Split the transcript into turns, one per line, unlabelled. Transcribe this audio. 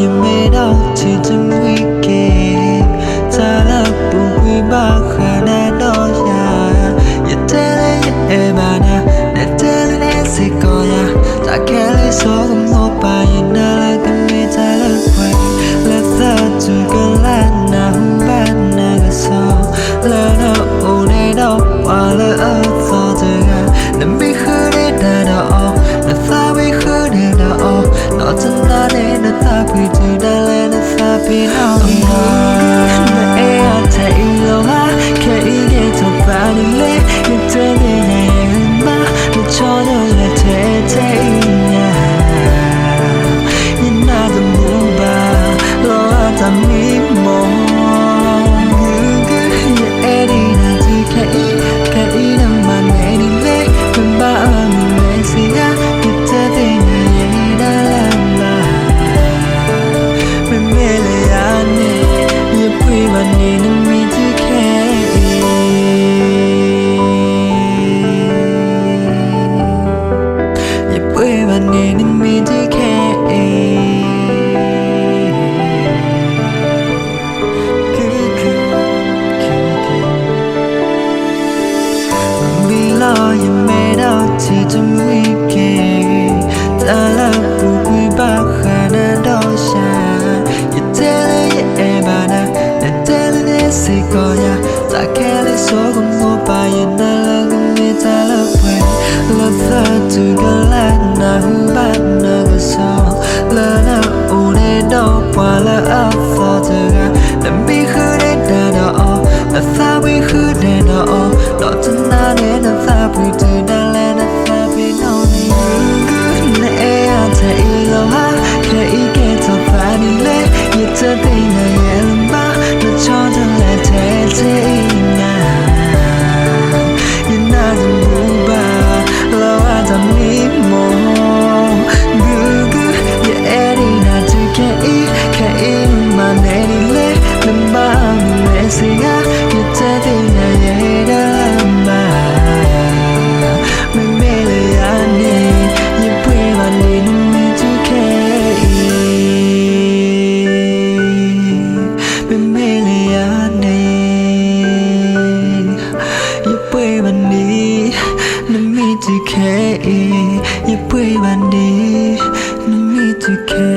ရင်မေတော့ချစ်ချင်ဝီကေဇာလပူဝီပါခနာတော့ရာရတဲ့ရဲ့ဘာနာနဲ့တဲ့လေးစိတ်ကောရာတာခဲလေးဆိုကမောပါရင်နာလကမေဇာလခွေလက်သက်သူကလာနာဘာနာကဆောလာတော့ဦးနေတော့ပါလေအော်သောတဲ့ကနမိခရတဲ့တော့那发为何的那哦，那真那的那他会知道了那他别闹你啊，那爱呀太有啊，可以给他把你累，你对你那也很嘛，你错的来太太呀，你那怎么办？老啊咱迷蒙，也爱你那只可以那么爱你累，很把你累死呀。You pray one day, no me to care.